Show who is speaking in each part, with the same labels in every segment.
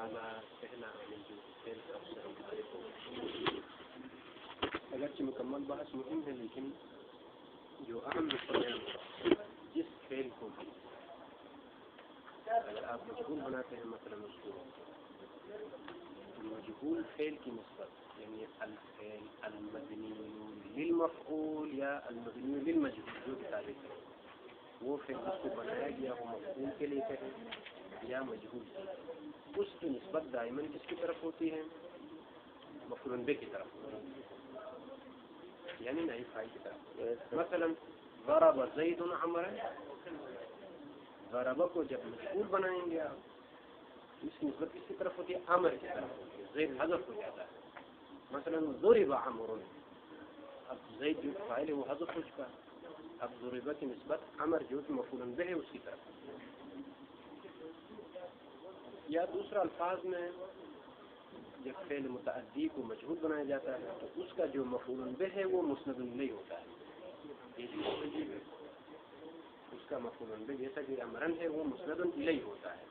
Speaker 1: تعالیٰ پہلا عامل جو فعل کا اس سے متعلق ہو، اگرچہ مکمل بحث مهم ہے لیکن جو اہم نقطہ بیان ہوا جس فعل کو بھی اگر آپ مجهول بناتے ہیں مثلا اس کو مجهول فعل کی نسبت یعنی الفعل المبنی للمفعول یا المبنی للمجهول جو بھی تعریف ہے وہ فعل اس کو بنایا گیا وہ مفعول کے لیے کہے یا مجهول، اس کی نسبت دائماً کس کی طرف ہوتی ہے؟ مفعول به کی طرف ہوتی ہے، یعنی نائب فاعل کی طرف. مثلا ضرب زید عمرا، ضرب کو جب مجهول بنائیں گے آپ اس کی نسبت کس کی طرف ہوتی ہے؟ عمر کی طرف ہوتی ہے، زید حذف ہو جاتا ہے. مثلا ضرب عمر، اب زید جو فاعل ہے وہ حذف ہو چکا، اب ضرب کی نسبت عمر جو مفعول به ہے اس کی طرف. یا دوسرا الفاظ میں جب فعل متعدی کو مجهول بنایا جاتا ہے تو اس کا جو مفعول به ہے وہ مسند الیہ ہوتا ہے، یہ چیز عجیب ہے، اس کا مفعول به جیسا کہ امرن ہے وہ مسند الیہ ہوتا ہے.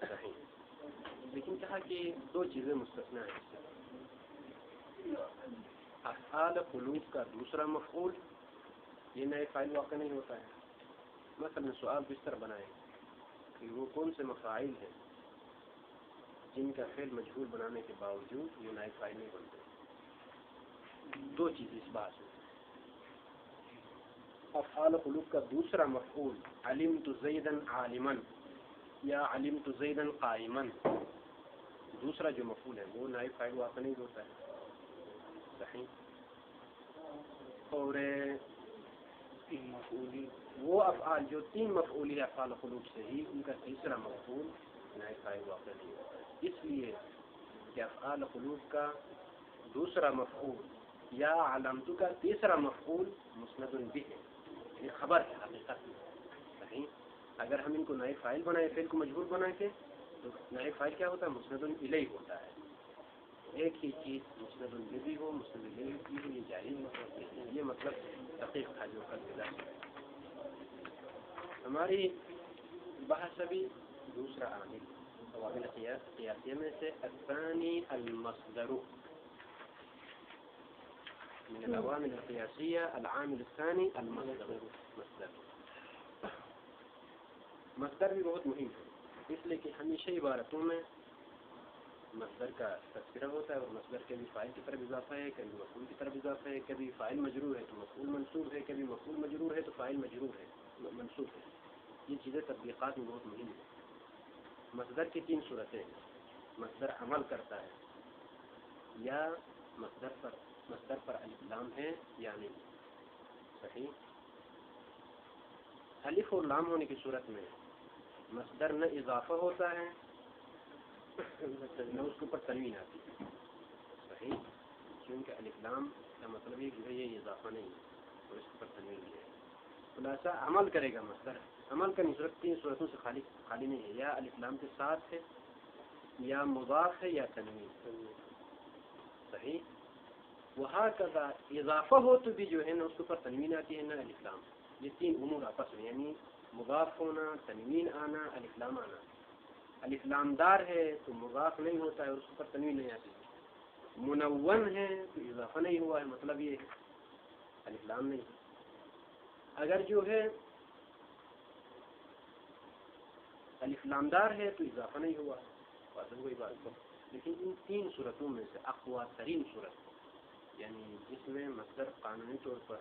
Speaker 1: صحیح، لیکن کہا کہ دو چیزیں مستثنیٰ ہیں. افعال قلوب کا دوسرا مفعول یہ نئے فاعل واقع نہیں ہوتا ہے. مثلا سؤال بستر بنائیں کہ وہ کون سے مفاعل ہیں جن کا فعل مجهول بنانے کے باوجود یہ نائب فاعل نہیں بنتے. دو چیز اس بات میں، افعال قلوب کا دوسرا مفعول علمت زیدا عالما یا علمت زیدا قائما، دوسرا جو مفعول ہے وہ نائب فاعل واقع نہیں ہوتا ہے. صحیح. اور وہ افعال جو تین مفعولی افعال قلوب سے ہی ان کا تیسرا مفعول نائب فاعل واقع نہیں ہوتا ہے، اس لیے کہ افعال قلوب کا دوسرا مفعول یا علامت کا تیسرا مفعول مسند به ہے، یہ خبر ہے حقیقت میں. صحیح. اگر ہم ان کو نائب فاعل بنائے فعل کو مجهول بنائے تھے تو نائب فاعل کیا ہوتا ہے؟ مسند الیہ ہوتا ہے. ایک ہی چیز مسند به بھی ہو مسند الیہ بھی ہو، یہ جائز مطلب ہے. یہ مطلب دقیق تھا جو کل ملا. ہماری بحث ابھی دوسرا عامل عوامل قیاسیہ میں سے الثانی المصدر، من العوامل القياسية العامل الثاني المصدر. مصدر بھی بہت مهم ہے، اس لیے کہ ہمیشہ عبارتوں میں مصدر کا تذکرہ ہوتا ہے اور مصدر کبھی فاعل کی طرف اضافہ ہے، کبھی مفعول کی طرف اضافہ ہے، کبھی فاعل مجرور ہے تو مفعول منصوب ہے، کبھی مفعول مجرور ہے تو فاعل مجرور ہے منصوب ہے. یہ چیزیں تطبیقات میں بہت مهم ہیں. مصدر کی تین صورتیں ہیں، مصدر عمل کرتا ہے یا مصدر پر الف لام ہے یا نہیں. صحیح. الف اور لام ہونے کی صورت میں مصدر نہ اضافہ ہوتا ہے نہ اس کے اوپر تنوین آتی ہے. صحیح. کیونکہ الف لام کا مطلب یہ کہ یہ اضافہ نہیں ہے اور اس کے اوپر تنوین ہے. خلاصہ عمل کرے گا مصدر، عمل کا صورت تین صورتوں سے خالی نہیں ہے، یا الف لام کے ساتھ ہے یا مضاف ہے یا تنوین. صحیح. وہکذا اضافہ ہو تو بھی جو ہے نا اس کے اوپر تنوین آتی ہے نہ الف لام. یہ تین امور آپس میں یعنی مضاف ہونا، تنوین آنا، الف لام آنا. الف لام دار ہے تو مضاف نہیں ہوتا ہے اور اس کے اوپر تنوین نہیں آتی. منون ہے تو اضافہ نہیں ہوا ہے، مطلب یہ ہے الف لام نہیں. اگر جو ہے الف لام دار ہے تو اضافہ نہیں ہوا، وہی بات. لیکن ان تین صورتوں میں سے اقوی ترین صورت یعنی جس میں مصدر قانونی طور پر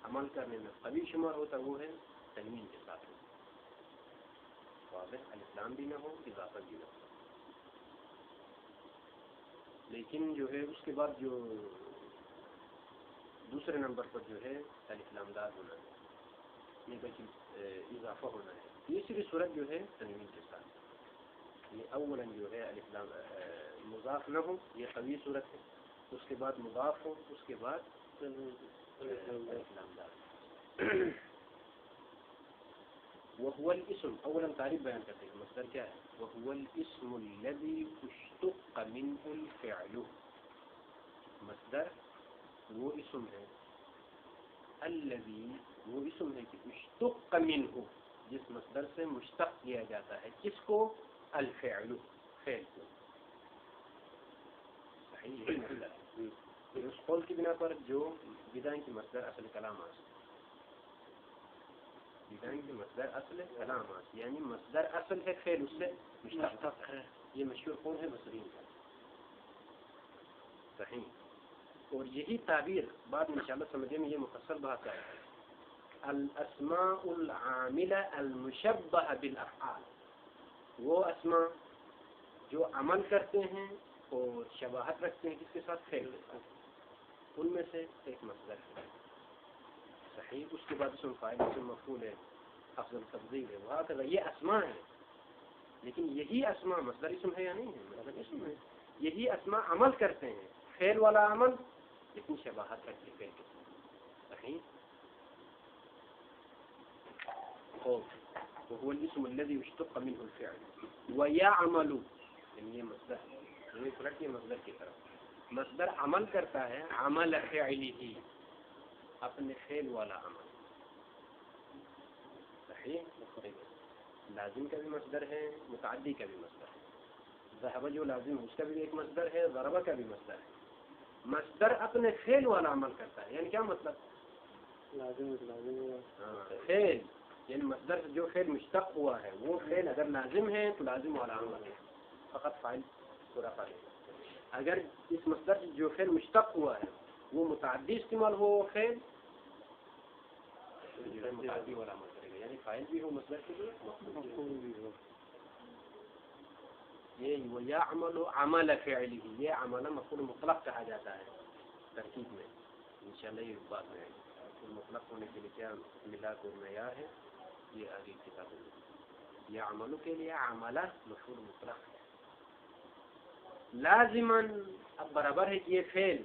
Speaker 1: عمل کرنے میں قوی شمار ہوتا وہ ہے تنوین کے ساتھ واضح، الف لام بھی نہ ہو اضافہ بھی نہ ہو. لیکن جو ہے اس کے بعد جو دوسرے نمبر پر جو ہے الف لام دار ہونا ہے، یہ بلکہ اضافہ ہونا ہے. تیسری صورت جو ہے تنوین کے ساتھ، یعنی اولاً جو ہے الف لام مضاف نہ ہو، یہ قوی صورت ہے. اس کے بعد مضاف ہو، اس کے بعد الف لام دار. وهو الاسم، اولاً تعریف بیان کرتے ہیں مصدر کیا ہے. وهو الاسم الذي اشتق منه الفعل، مصدر وہ اسم ہے الذي، وہ اسم ہے کہ اشتق منه جس مصدر سے مشتق کیا جاتا ہے، کس کو؟ الفعل، فعل کو. صحیح ہے. اس قول کی بنا پر جو بدائیں کی مصدر اصل کلام آس، بدائیں کی مصدر اصل کلام آس، یعنی مصدر اصل ہے، فعل اس سے مشتق ہے. یہ مشہور قول ہے بصرین کا. صحیح. اور یہی تعبیر بعد میں انشاءاللہ سمجھنے میں یہ مفصل بات ہے. الاسماء العاملہ المشبہ بالافعال، وہ اسماء جو عمل کرتے ہیں اور شباہت رکھتے ہیں کس کے ساتھ؟ فعل کے ساتھ. ان میں سے ایک مصدر ہے. صحیح. اس کے بعد اسم فاعل، اسم مفعول ہے، افضل تفضیل ہے، وہاں کہ یہ اسماء ہے. لیکن یہی اسماء مصدر اسم ہے یا نہیں ہے؟ مصدر اسم ہے. یہی اسماء عمل کرتے ہیں، فعل والا عمل، لیکن شباہت رکھتے ہیں فعل کے ساتھ. صحیح. وهو الاسم الذي يشتق منه الفعل ويعمل، یعنی یہ مصدر ہے. یہ پلٹ یہ مصدر کی طرف، مصدر عمل کرتا ہے، عمل فعلی، اپنے فعل والا عمل. صحیح. لازم کا بھی مصدر ہے، متعدی کا بھی مصدر ہے. ذهب جو لازم اس کا بھی ایک مصدر ہے، ضرب کا بھی مصدر ہے. مصدر اپنے فعل والا عمل کرتا ہے، یعنی کیا مطلب؟ لازم فعل، یعنی مصدر جو فعل مشتق ہوا ہے وہ فعل اگر لازم ہے تو لازم والا عمل ہے، فقط فاعل پورا فاعل. اگر اس مصدر جو فعل مشتق ہوا ہے وہ متعدی استعمال ہو فعل، متعدی والا عمل کرے گا، یعنی فاعل بھی ہو مصدر کے لیے، مفعول بھی ہو. یہ وَيَعْمَلُ عَمَلَ فِعْلِهِ، یہ عمل مفعول مطلق کہا جاتا ہے ترکیب میں. انشاءاللہ یہ بات میں مفعول مطلق ہونے کے لیے کیا ملاک اور معیار ہے یہ آگے کتابوں میں. یہ عملوں کے لیے عملہ مفعول مطلق ہے. لازماً اب برابر ہے کہ یہ فعل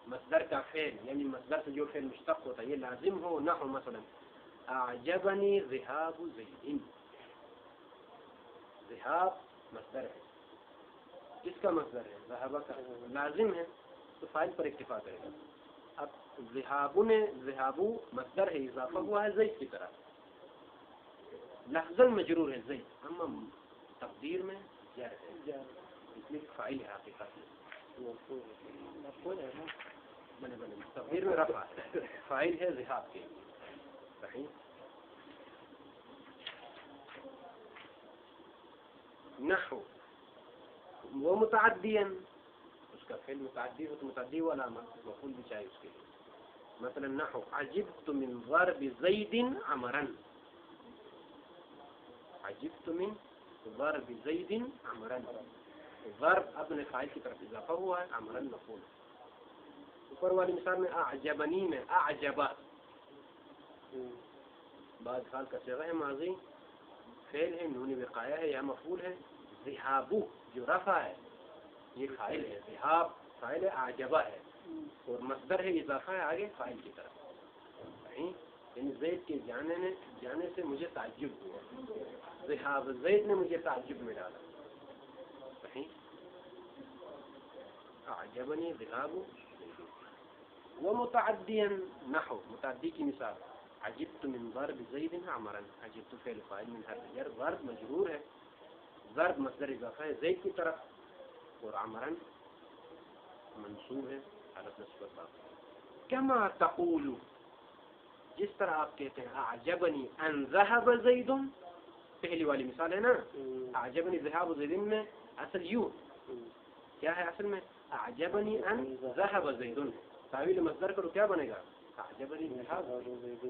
Speaker 1: مصدر کا فعل، یعنی مصدر سے جو فعل مشتق ہوتا ہے یہ لازم ہو. نحو مثلا اعجبنی ذهاب زید، ذهاب مصدر ہے. کس کا مصدر ہے؟ ذهب کا. لازم ہے تو فاعل پر اکتفا کرے گا. اب ذهاب مصدر ہے، اضافہ ہوا ہے زید کی طرح، لفظاً مجرور ہے زید، اما تقدیر میں جار ہے، اس لیے فاعل ہے حقیقت میں. تقدیر میں رفع ہے، فاعل ہے ذهاب کے. صحیح. نحو وہ متعدیاً، اس کا فعل متعدی ہو تو متعدی والا مفعول بھی چاہیے اس کے لیے. مثلا نحو عجبت من ضرب زید عمرا، عجبت من ضرب زید عمرا، ضرب اپنے فاعل کی طرف اضافہ ہوا ہے، عمرا مفعول. اوپر والی مثال میں اعجبنی میں اعجبہ بعد حال کا صیغہ ہے، ماضی فعل ہے، نون وقایہ ہے، یا مفعول ہے. ذهاب جو رفع ہے یہ فاعل ہے، ذهاب فاعل ہے، اعجبہ ہے، اور مصدر ہے اضافہ ہے آگے فاعل کی طرف. صحیح. یعنی زید کے جانے سے مجھے تعجب ہوا، ذهاب زید نے مجھے تعجب میں ڈالا. صحیح. اعجبنی ذهاب. ومتعديا نحو متعدی کی مثال عجبت من ضرب زید عمرا، عجبت فعل فاعل من حرف جر، ضرب مجرور ہے، ضرب مصدر اضافہ ہے زید کی طرف، اور عمرا منصوب ہے حالت نصب باب. کما تقول، جس طرح آپ کہتے ہیں اعجبنی ان ذهب زید، پہلی والی مثال ہے نا، اعجبنی ذهاب زید میں اصل یوں کیا ہے؟ اصل میں اعجبنی ان ذهب زید، تعویل مصدر کرو کیا بنے گا؟ اعجبنی ذهاب زید.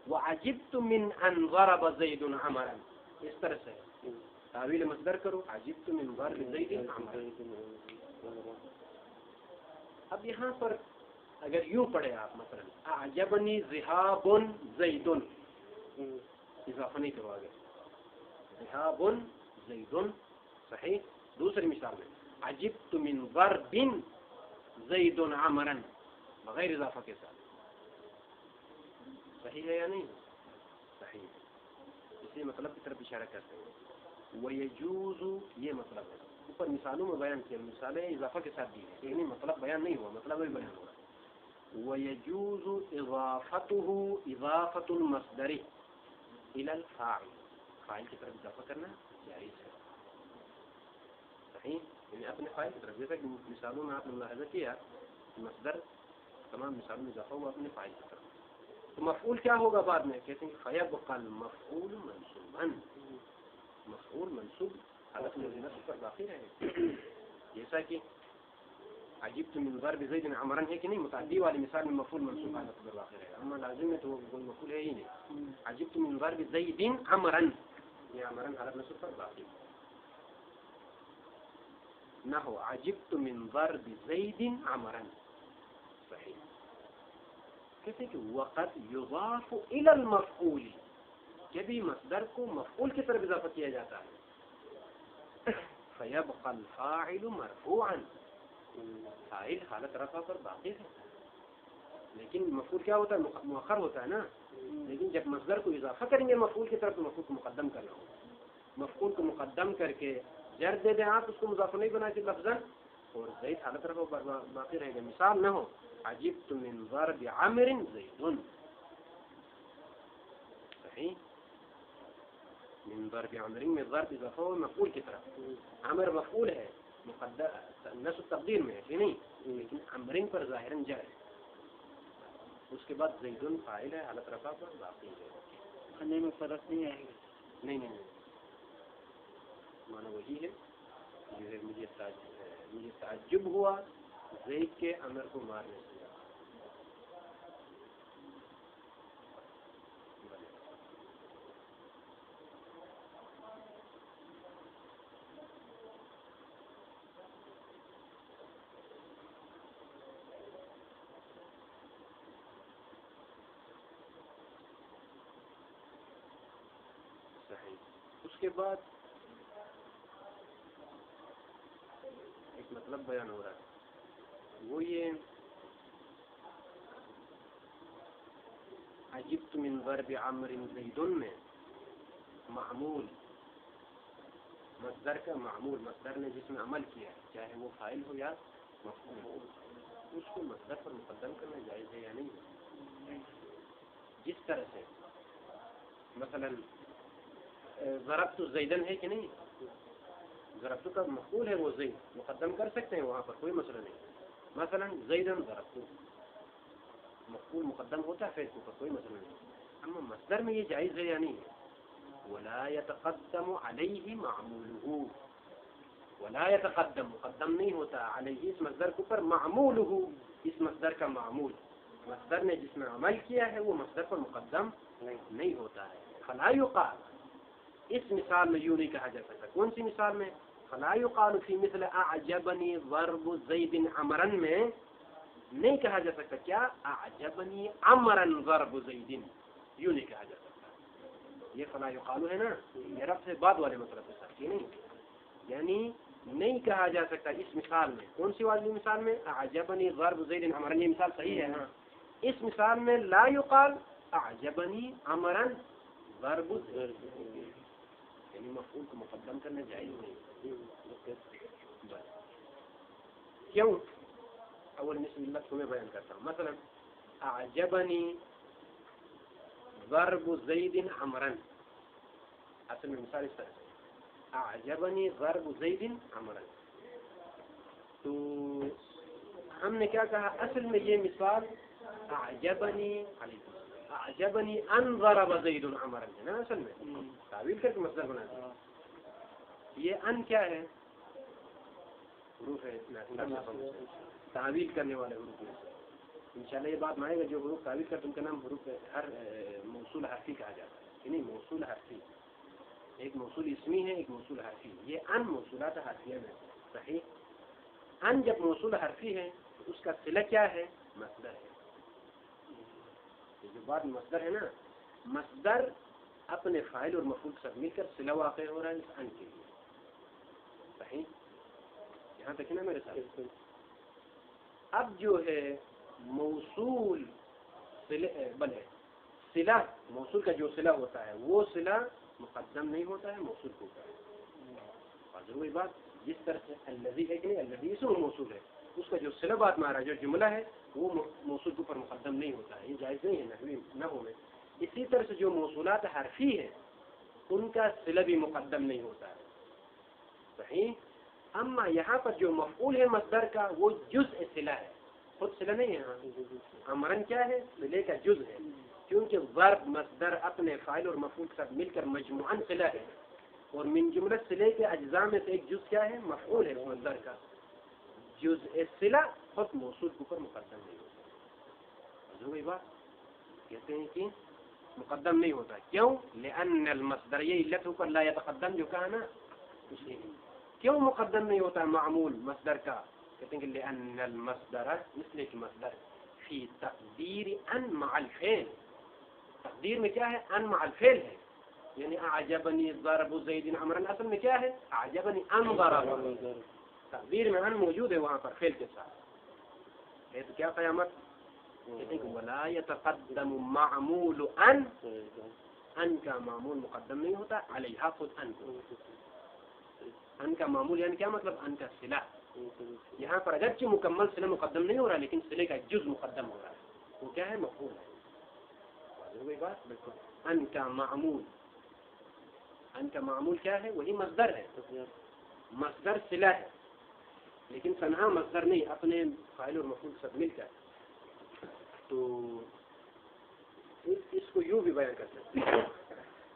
Speaker 1: وعجبت من ان ضرب زید عمرا، اس طرح سے تعویل مصدر کرو عجبت من ضرب زید عمرا. اب یہاں پر اگر یوں پڑھے آپ مثلا اعجبنی ذهاب زید، اضافہ نہیں کرو آگے، ذهاب زید. صحیح. دوسری مثال میں عجبت من ضرب زید عمرا بغیر اضافہ کے ساتھ. صحیح ہے یا نہیں؟ صحیح. اسی مطلب کی طرف اشارہ کرتے ہیں. وَيَجُوزُ یہ مطلب ہے، اوپر مثالوں میں بیان کیا، مثالیں اضافہ کے ساتھ دی ہیں، یعنی مطلب بیان نہیں ہوا، مطلب بھی بیان ہوا. وَيَجُوزُ اضافته اضافة المصدر، الى الفاعل، فاعل کی طرف اضافہ کرنا جائز ہے. صحیح، یعنی اپنے فاعل کی طرف. جیسا کہ مثالوں میں آپ نے ملاحظہ کیا مصدر تمام مثالوں میں اضافہ ہوا اپنے فاعل کی طرف. تو مفعول کیا ہوگا بعد میں؟ کہتے ہیں فیبقى المفعول منصوبا، مفعول منصوب حالت نصب پر باقی رہے. جیسا کہ عجبت من ضرب زید عمرا ہے کہ نہیں، متعدی والی مثال میں مفعول منصوب حالت پر باقی رہے گا. اما لازم میں تو کوئی مفعول ہے ہی نہیں. عجبت من ضرب زید عمرا، یہ عمرا حالت نصب پر باقی. نحو عجبت من ضرب زید عمرا. صحیح. کہتے کہ وقت یضاف الى المفعول، جبھی مصدر کو مفعول کی طرف اضافہ کیا جاتا ہے. فیبقى الفاعل مرفوعا، فاعل حالت رفع پر باقی ہے. لیکن مفعول کیا ہوتا ہے؟ مؤخر ہوتا ہے نا. لیکن جب مصدر کو اضافہ کریں گے مفعول کی طرف تو مفعول کو مقدم کرنا ہوگا. مفعول کو مقدم کر کے جر دے دیں آپ، اس کو مضاف نہیں بنا کے لفظاً، اور زید حالت رفع پر باقی رہے گا. مثال نہ ہو عجبت من ضرب عمر زید. صحیح، من ضرب عمر میں ضرب اضافہ ہو مفعول کی طرف. عمر مفعول ہے، مقدر نصب تقدیر میں ہے کہ نہیں، لیکن عمرین پر ظاہراً جر ہے. اس کے بعد زیدن فاعل ہے، حالت رفع پر باقی ہے.
Speaker 2: کھانے میں فرق نہیں آئے گا.
Speaker 1: نہیں، مانا وہی ہے. مجھے تعجب ہوا زید کے عمر کو مارنے سے. اس کے بعد ایک مطلب بیان ہو رہا ہے، وہ یہ عجبت من ضرب عمر زید میں معمول، مصدر کا معمول، مصدر نے جس میں عمل کیا ہے چاہے وہ فاعل ہو یا مفعول ہو، اس کو مصدر پر مقدم کرنا جائز ہے یا نہیں؟ جس طرح سے مثلا ضربت زیدن ہے کہ نہیں، ضربت کا مفعول ہے وہ زید، مقدم کر سکتے ہیں وہاں پر کوئی مسئلہ نہیں. مثلا زیدن ضربت مفعول مقدم ہوتا ہے فعل کے اوپر، کوئی مسئلہ نہیں. اما مصدر میں یہ جائز ہے یا نہیں ہے؟ ولا يتقدم علیہ معمولہ، ولا يتقدم مقدم نہیں ہوتا علیہ اس مصدر کے اوپر معمولہ، اس مصدر کا معمول، مصدر نے جس میں عمل کیا ہے وہ مصدر پر مقدم نہیں ہوتا ہے. فلا یقال، اس مثال میں یوں نہیں کہا جا سکتا. کون سی مثال میں؟ فلا یقال فی مثل اعجبنی ضرب زید عمرا میں نہیں کہا جا سکتا کیا اعجبنی عمرا ضرب زید، یوں نہیں کہا جا سکتا. یہ فلا یقال ہے نا، یہ رفع سے بعد والے مطلب کے ساتھ، یہ نہیں، یعنی نہیں کہا جا سکتا اس مثال میں. کون سی والی مثال میں؟ اعجبنی ضرب زید عمرا، یہ مثال صحیح ہے نا. اس مثال میں لا یقال اعجبنی عمرا ضرب زید، یعنی مفعول کو مقدم کرنا جائز نہیں. کیوں؟ اول مثل اللہ تمہیں بیان کرتا ہوں. مثلا اعجبنی ضرب زید عمرا، اصل میں مثال اس طرح سے اعجبنی ضرب زید عمرا. تو ہم نے کیا کہا اصل میں یہ مثال اعجبنی اعجبنی ان ضرب زید عمرا ہے نا، اصل میں تعویل کر کے مصدر بنا دیا. یہ ان کیا ہے؟ حروف ہے تعویل کرنے والے حروف میں. انشاءاللہ یہ بات مانے گا جو حروف تعویل کرتے ان کا نام حروف ہر موصول حرفی کہا جاتا ہے کہ نہیں. موصول حرفی ایک موصول اسمی ہے، ایک موصول حرفی. یہ ان موصولات حرفیہ میں. صحیح، ان جب موصول حرفی ہے تو اس کا صلہ کیا ہے؟ مصدر ہے. یہ جو بات مصدر ہے نا، مصدر اپنے فاعل اور مفعول کے ساتھ مل کر صلہ واقع ہو رہا ہے اس ان کے لیے. صحیح، یہاں تک نا میرے ساتھ. اب جو ہے موصول بلے صلہ، موصول کا جو صلہ ہوتا ہے وہ صلہ مقدم نہیں ہوتا ہے موصول کے اوپر. اور ضروری بات جس طرح سے الذی ہے کہ نہیں، الذی اسم موصول ہے، اس کا جو صلہ بات میں آ رہا ہے جو جملہ ہے وہ موصول کے اوپر مقدم نہیں ہوتا ہے. یہ جائز نہیں ہے نحو میں. اسی طرح سے جو موصولات حرفی ہیں ان کا صلہ بھی مقدم نہیں ہوتا ہے. صحیح. اما یہاں پر جو مفعول ہے مصدر کا وہ جزء صلہ ہے، خود صلہ نہیں ہے. ہاں امرن کیا ہے؟ صلے کا جزء ہے، کیونکہ ضرب مصدر اپنے فاعل اور مفعول کے ساتھ مل کر مجموعاً صلہ ہے، اور من جملہ صلے کے اجزاء میں سے ایک جز کیا ہے؟ مفعول ہے مصدر کا. جزء صلہ خود موصول کے اوپر مقدم نہیں ہوتا. وہی بات کہتے ہیں کہ مقدم نہیں ہوتا. کیوں؟ لأن المصدر، یہ علت اوپر لا يتقدم جو کہا نا، اس لیے کیوں مقدم نہیں ہوتا معمول مصدر کا؟ کہتے ہیں کہ لأن المصدر، اس لیے کہ مصدر فی تقدیر ان مع الفعل، تقدیر میں کیا ہے؟ ان مع الفعل ہے. یعنی اعجبنی ضرب زید عمرا، اصل میں کیا ہے؟ اعجبنی ان ضرب. تقدیر میں ان موجود ہے وہاں پر فعل کے ساتھ. تو کیا قیامت؟ کہتے ہیں کہ ولا يتقدم معمول ان، ان کا معمول مقدم نہیں ہوتا علیہا، خود ان کو. ان کا معمول یعنی کیا مطلب؟ ان کا صلہ. یہاں پر اگرچہ مکمل صلہ مقدم نہیں ہو رہا لیکن صلے کا جز مقدم ہو رہا ہے. وہ کیا ہے؟ مفعول ہے. وہی بات بالکل. ان کا معمول، ان کا معمول کیا ہے؟ وہی مصدر ہے. مصدر صلہ ہے لیکن تنہا مصدر نہیں، اپنے فاعل اور مفعول کے ساتھ مل کر. تو اس کو یوں بھی بیان کر سکتے ہیں،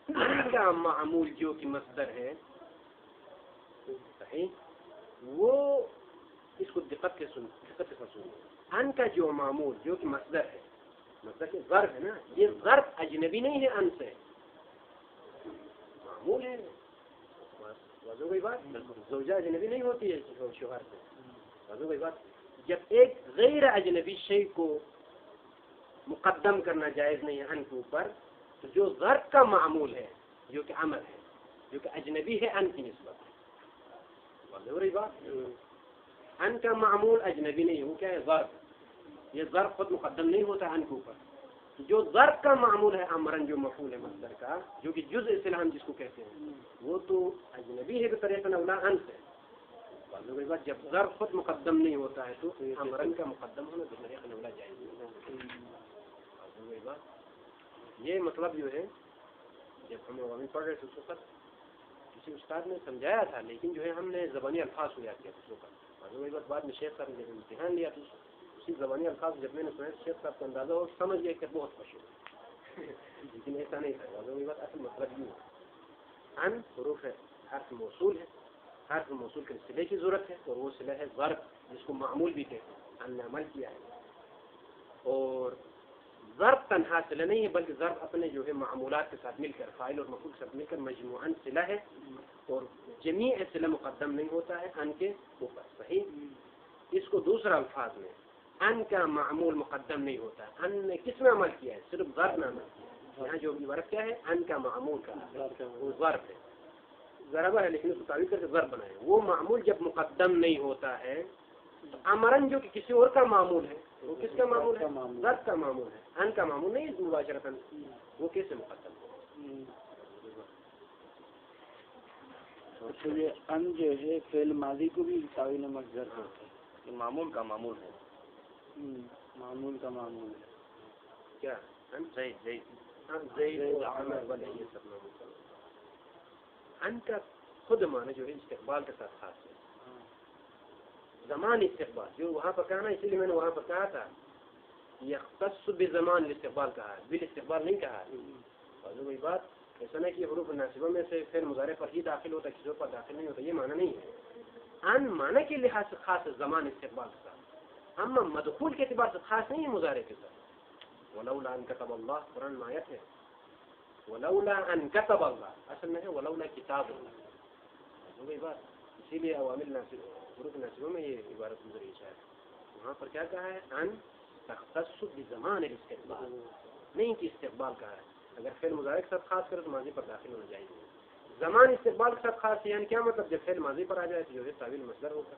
Speaker 1: ان کا معمول جو کہ مصدر ہے، صحیح، وہ اس کو دقت سے سنیں. ان کا جو معمول جو کہ مصدر ہے، مصدر کے ظرف ہے نا، یہ ظرف اجنبی نہیں ہے ان سے، معمول ہے. واضح ہوئی بات؟ زوجہ اجنبی نہیں ہوتی ہے شوہر سے. واضح ہوئی بات؟ جب ایک غیر اجنبی شے کو مقدم کرنا جائز نہیں ہے ان کے اوپر، تو جو ظرف کا معمول ہے جو کہ عمل ہے، جو کہ اجنبی ہے ان کی نسبت. واضح ہو رہی بات؟ ان کا معمول اجنبی نہیں ہے، وہ کیا ہے؟ ظرف. یہ ظرف خود مقدم نہیں ہوتا ان کے اوپر. جو ظرف کا معمول ہے امرن، جو مفعول ہے مصدر کا، جو کہ جزء صلہ ہم جس کو کہتے ہیں، وہ تو اجنبی ہے بطریقہ اولا ان سے. واضح ہوئی بات؟ جب ظرف خود مقدم نہیں ہوتا ہے تو امرن کا مقدم ہونا بطریقہ اولا جائز نہیں. یہ مطلب جو ہے جب ہم عوامی پڑھ رہے تھے اس وقت کسی استاد نے سمجھایا تھا، لیکن جو ہے ہم نے زبانی الفاظ کو یاد کیا اس وقت. وہی بات بعد میں شیخ صاحب نے جب امتحان لیا تو اسی زبانی الفاظ جب میں نے سنا، شیخ صاحب کو اندازہ ہو سمجھ گیا کہ بہت خوش ہو، لیکن ایسا نہیں تھا. وہی بات اصل مطلب یہ ہے، ان حروف ہے، حرف موصول ہے، حرف موصول کے صلے کی ضرورت ہے، اور وہ صلہ ہے ظرف جس کو معمول بھی کہتے ہیں، ان نے عمل کیا ہے. اور ضرب تنہا صلہ نہیں ہے بلکہ ضرب اپنے جو ہے معمولات کے ساتھ مل کر، فاعل اور مفعول کے ساتھ مل کر مجموعاً صلہ ہے، اور جمیع صلہ مقدم نہیں ہوتا ہے ان کے اوپر. صحیح. اس کو دوسرا الفاظ میں ان کا معمول مقدم نہیں ہوتا. ان نے کس میں عمل کیا ہے؟ صرف ضرب میں عمل کیا ہے. یہاں جو عبارت کیا ہے؟ ان کا معمول کا، وہ ضرب ہے، ضربہ ہے لیکن اس کو تعبیر کر کے ضرب بنائے. وہ معمول جب مقدم نہیں ہوتا ہے تو امرن جو کہ کسی اور کا معمول ہے، وہ کس کا معمول ہے؟ ضرب کا معمول ہے، ان کا معمول نہیں مباشرتاً. وہ کیسے مقدم ہے؟
Speaker 2: تو یہ ان جو ہے فعل ماضی کو بھی تعویل مصدر ہے،
Speaker 3: یہ معمول کا معمول ہے.
Speaker 2: معمول کا معمول ہے.
Speaker 1: کیا
Speaker 3: زید
Speaker 1: ان کا خود معنی جو ہے استقبال کے ساتھ خاص ہے. زمان استقبال جو وہاں پر کہنا، اسی لیے میں نے وہاں پر کہا تھا یختص بزمان الاستقبال کہا ہے، بالاستقبال نہیں کہا ہے. وہی بات ایسا نہیں کہ حروف ناصبہ میں سے فعل مضارع پر ہی داخل ہوتا ہے، کسی اور پر داخل نہیں ہوتا، یہ معنی نہیں ہے. ان معنی کے لحاظ سے خاص زمان استقبال کے ساتھ، اما مدخول کے اعتبار سے خاص نہیں ہے مضارع کے ساتھ. ولولا ان كتب اللہ، قرآن میں آیت ہے ولولا ان كتب اللہ، اصل میں ہے ولولا کتاب اللہ. وہی بات اسی لیے عوامل ناصب حروف ناصبہ میں یہ عبارت گزری ہے. وہاں پر کیا کہا ہے؟ ان تختص بزمان الاستقبال، نہیں کہ استقبال کہا ہے. اگر فعل مضارع کے ساتھ خاص کرے تو ماضی پر داخل ہونا چاہیے. زمان استقبال کے ساتھ خاص یعنی کیا مطلب؟ جب فعل ماضی پر آ جائے تو جو ہے تعویل مصدر ہوگا.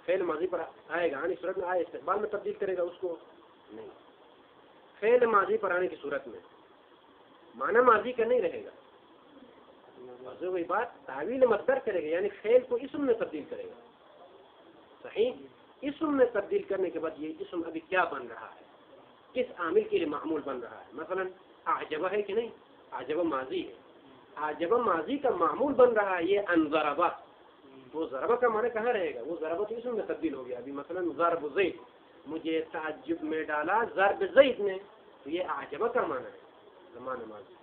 Speaker 1: فعل ماضی پر آئے گا، اس صورت میں آئے استقبال میں تبدیل کرے گا اس کو نہیں. فعل ماضی پر آنے کی صورت میں معنی ماضی کا نہیں رہے گا. وہی بات تعویل مصدر کرے گا، یعنی فعل کو اسم میں تبدیل کرے گا. صحیح. اسم میں تبدیل کرنے کے بعد یہ اسم ابھی کیا بن رہا ہے، کس عامل کے لیے معمول بن رہا ہے. مثلا اعجبہ ہے کہ نہیں؟ اعجبہ ماضی ہے. اعجبہ ماضی کا معمول بن رہا ہے یہ ان ضربہ. وہ ضربہ کا معنی کہاں رہے گا؟ وہ ضربہ تو اسم میں تبدیل ہو گیا. ابھی مثلا ضرب زید، مجھے تعجب میں ڈالا ضرب زید نے، تو یہ اعجبہ کا معنی ہے زمان ماضی.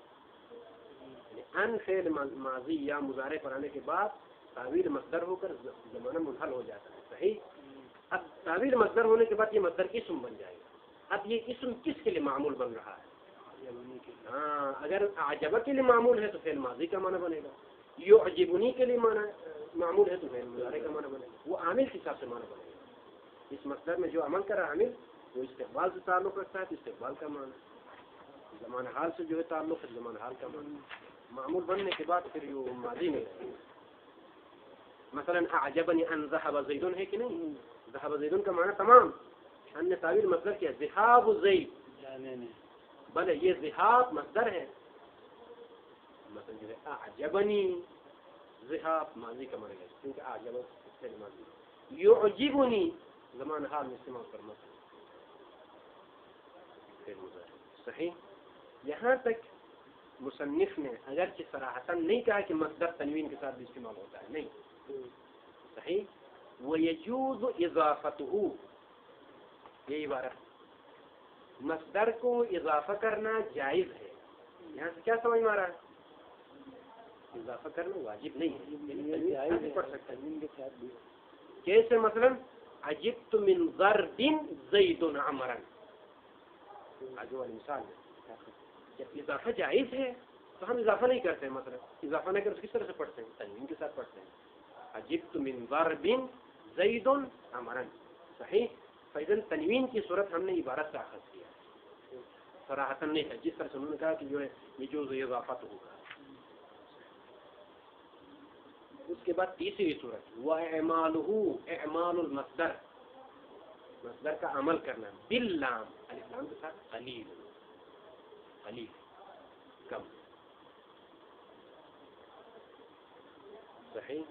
Speaker 1: ان فعل ماضی یا مضارع پر آنے کے بعد تعویل مصدر ہو کر زمانہ منحل ہو جاتا ہے. صحیح. اب تعویل مصدر ہونے کے بعد یہ مصدر اسم بن جائے گا. اب یہ اسم کس کے لیے معمول بن رہا ہے؟ ہاں، اگر اعجبہ کے لیے معمول ہے تو فعل ماضی کا معنی بنے گا. یعجبنی کے لیے معمول ہے تو فعل مضارع کا معنی بنے گا. وہ عامل کے حساب سے معنی بنے گا. اس مصدر میں جو عمل کر رہا عامل وہ استقبال سے تعلق رکھتا ہے تو استقبال کا معنی، زمان حال سے جو ہے تعلق ہے زمان حال کا معنی. معمول بننے کے بعد پھر یہ ماضی میں رہے گا. مثلا اعجبنی ان ذهب زید ہے کہ نہیں؟ ذهب زید کا معنی تمام. ہم نے تعبیر مصدر کیا ذهاب زید، بلے یہ ذهاب مصدر ہے. مثلا جو ہے اعجبنی ذهاب ماضی کا معنی ہے کیونکہ اعجب فعل ماضی. یعجبنی زمان حال میں استعمال کرنا فعل مضارع. صحیح. یہاں تک مصنف نے اگرچہ صراحتاً نہیں کہا کہ مصدر تنوین کے ساتھ بھی استعمال ہوتا ہے، نہیں. صحیح. وَيَجُوزُ إِضَافَتُهُ، یہ عبارت مصدر کو اضافہ کرنا جائز ہے. یہاں سے کیا سمجھ میں آ رہا ہے؟ اضافہ کرنا واجب نہیں ہے، پڑھ سکتا ہے. کیسے؟ مثلا عجبت من ضرب زید عمرا، آگے والی مثال ہے. جب اضافہ جائز ہے تو ہم اضافہ نہیں کرتے ہیں. مثلا اضافہ نہیں کرتے کس طرح سے پڑھتے ہیں؟ تنوین کے ساتھ پڑھتے ہیں. عجبت من ضرب زید عمرا. صحیح. فإذا تنوین کی صورت ہم نے عبارت سے اخذ کیا، صراحتاً نہیں ہے. جس طرح سے انہوں نے کہا کہ جو ہے یہ جو اضافت ہوگا. اس کے بعد تیسری صورت وَإِعْمَالُهُ اعمال المصدر، مصدر کا عمل کرنا باللام، الف کے ساتھ قلیل، قلیل کم. صحیح.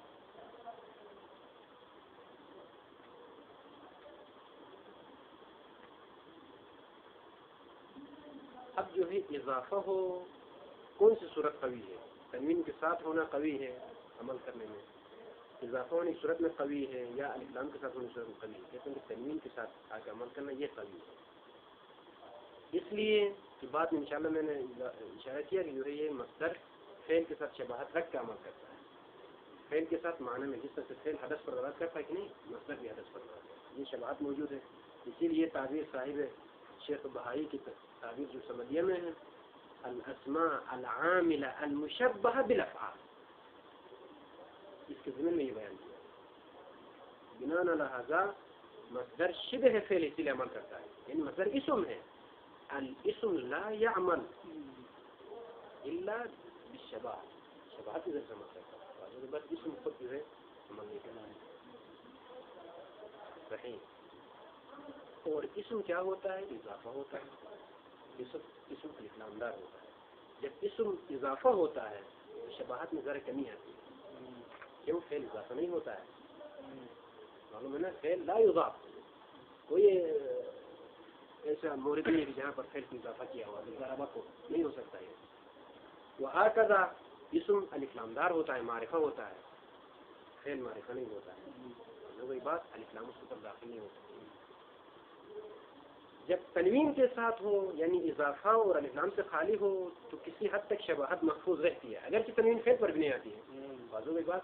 Speaker 1: اب جو ہے اضافہ ہو کون سی صورت قوی ہے؟ تنوین کے ساتھ ہونا قوی ہے عمل کرنے میں. اضافہ ہونے کی صورت میں قوی ہے یا الف لام کے ساتھ ہونے کی صورت میں قوی ہے؟ کہتے ہیں کہ تنوین کے ساتھ آ کے عمل کرنا یہ قوی ہے. اس لیے کہ بعد میں انشاءاللہ میں نے اشارہ کیا کہ جو ہے یہ مصدر فعل کے ساتھ شباہت رکھ کے عمل کرتا ہے. فعل کے ساتھ معنی میں جس طرح سے فعل حدث پر دلالت کرتا ہے کہ نہیں، مصدر بھی حدث پر دلالت کرتا ہے. یہ شباہت موجود ہے. اسی لیے تعبیر صاحب شیخ بہائی کی تعبیر جو سمدیہ میں ہے الاسماء العاملہ المشبہہ بالافعال، اس کے ضمن میں یہ بیان کیا. بناء لہذا مصدر شبہ فعل اسی لیے عمل کرتا ہے، یعنی مصدر اسم ہے. الاسم لا يعمل الا بالشبہ، شباہت ادھر سے عمل کرتا ہے. بس اسم خود جو ہے عمل نہیں کرنا ہے. صحیح. اور اسم کیا ہوتا ہے؟ اضافہ ہوتا ہے. اسم لامدار ہوتا ہے. جب اسم اضافہ ہوتا ہے تو شباہت میں ذرا کمی آتی ہے. کیوں؟ فعل اضافہ نہیں ہوتا ہے. معلوم ہے نا، فعل لا یضاف. کوئی ایسا مورد نہیں ہے جہاں پر فعل کو اضافہ کیا ہوا ضربہ کو نہیں ہو سکتا ہے. وہکذا اسم الف لامدار ہوتا ہے، معرفہ ہوتا ہے. فعل معرفہ نہیں ہوتا ہے. وہی بات الف لام اس کے اوپر داخل نہیں ہوتا. جب تنوین کے ساتھ ہو یعنی اضافہ اور الف لام سے خالی ہو تو کسی حد تک شباہت محفوظ رہتی ہے، اگرچہ تنوین فعل پر بھی نہیں آتی ہے بازو کی بات.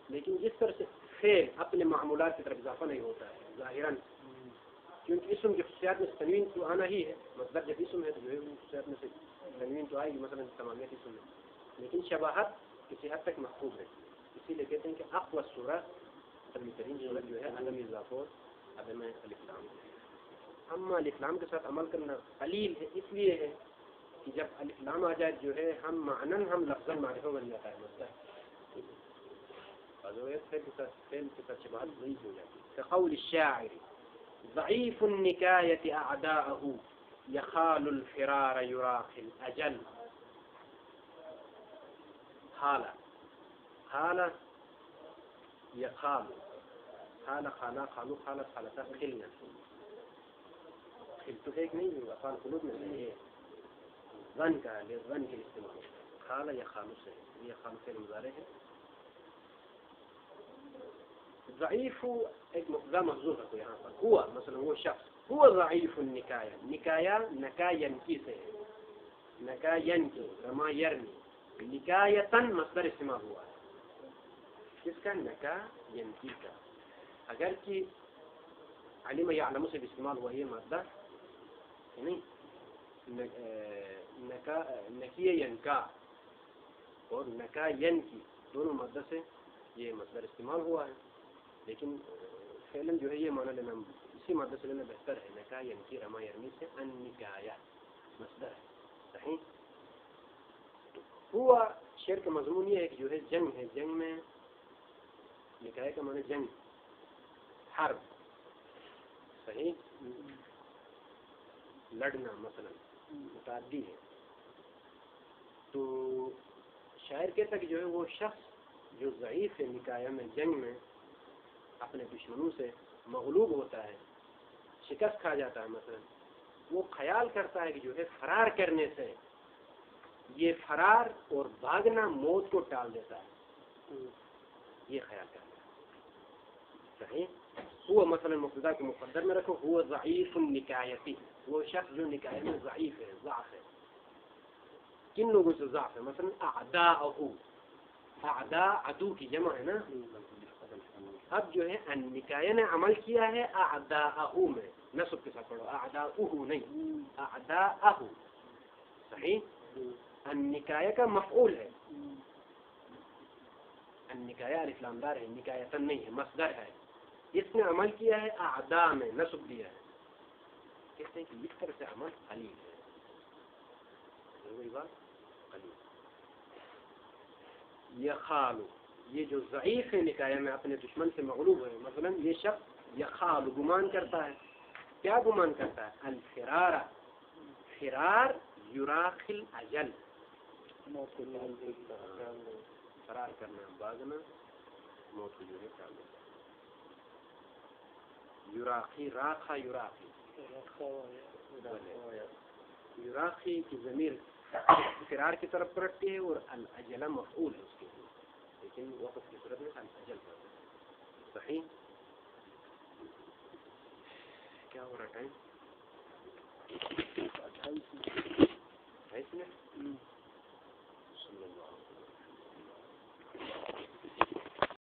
Speaker 1: لیکن جس طرح سے فعل اپنے معمولات کی طرف اضافہ نہیں ہوتا ہے ظاہراً، کیونکہ اسم کی خصوصیات میں تنوین تو آنا ہی ہے. مطلب جب اسم ہے تو جو ہے خصوصیات میں سے تنوین تو آئے گی، مثلا تمامیت اسم ہے. لیکن شباہت کسی حد تک محفوظ رہتی ہے. اسی لیے کہتے ہیں کہ اقوى صورت، قوی ترین صورت جو ہے عدم اضافہ اور عدم الف لام. اما الف لام کے ساتھ عمل کرنا قلیل ہے، اس لیے ہے کہ جب الف لام آ جائے جو ہے ہم معنن ہم لفظاً معرفہ بن جاتا ہے. مطلب فعل کے ساتھ شباہت ضعیف ہو جاتی ہے. كقول الشاعر ضعيف النكاية أعداءه يخال الفرار يراقي الأجل. حالة يخال، حالة خالا خالو خالت خالتا خلنا، خلتو ہے کہ نہیں؟ افعال قلوب میں سے ہے. ظن کا ہے، ظن کے استعمال ہوتا ہے. خال یا خالو سے، یہ خالو فعل مضارع ہے. ضعیف ایک مقدار محذوف ہے یہاں پر، ہوا مثلا وہ شخص ہوا ضعیف النکایا، نکایا نکا ینکی سے ہے، نکا ینکی رما یرمی، نکایتن مصدر استعمال ہوا ہے. کس کا؟ نکا ینکی کا. اگر کہ علم یعلم سے بھی استعمال ہوا یہ مادہ نہیں، نکیہ ینکا اور نکا ینکی دونوں مادہ سے یہ مصدر استعمال ہوا ہے، لیکن فعلاً جو ہے یہ معنی لینا اسی مادہ سے لینا بہتر ہے. نکا ینکی رما یرمی سے ان نکایا مصدر ہے. صحیح. ہوا شعر کا مضمون یہ ہے کہ جو ہے جنگ ہے، جنگ میں نکایا کا معنی جنگ، حرب. صحیح. لڑنا مثلا متعدی ہے. تو شاعر کہتا کہ جو ہے وہ شخص جو ضعیف ہے نکایا میں، جنگ میں اپنے دشمنوں سے مغلوب ہوتا ہے، شکست کھا جاتا ہے مثلا، وہ خیال کرتا ہے کہ جو ہے فرار کرنے سے یہ فرار اور بھاگنا موت کو ٹال دیتا ہے، یہ خیال کرتا ہے. صحیح. ہوا مثلا مبتدا کے مقدر میں رکھو، ہوا ضعیف النکایتی، وہ شخص جو نکاح میں ضعیف ہے، ضعف ہے. کن لوگوں سے ضعف ہے؟ مثلا اعداءہ، اعداء عدو کی جمع ہے نا. اب جو ہے النکایہ نے عمل کیا ہے اعداءہ میں، نصب کے ساتھ پڑھو، اعداءہ نہیں، اعداءہ. صحیح. النکایہ کا مفعول ہے، النکایہ الف لام دار ہے، نکایتن نہیں ہے، مصدر ہے. اس نے عمل کیا ہے اعداء میں، نصب دیا ہے. کہتے ہیں کہ اس طرح سے عمل قلیل ہے. وہی بات قلیل. یخالو، یہ جو ضعیف ہے نکایا میں اپنے دشمن سے مغلوب ہے، مثلا یہ شخص یخالو گمان کرتا ہے. کیا گمان کرتا ہے؟ الفرار، فرار یراخی الاجل، فرار کرنا، بھاگنا موت کو جو ہے ٹال دیتا ہے. یراخی، راخا یراخی، یراخی کی ضمیر فرار کی طرف پلٹتی ہے اور الاجل مفعول ہے اس کے لیے، لیکن وقت کی صورت میں الاجل پر ہے. صحیح. کیا ہو رہا ٹائم؟ 28 منٹ.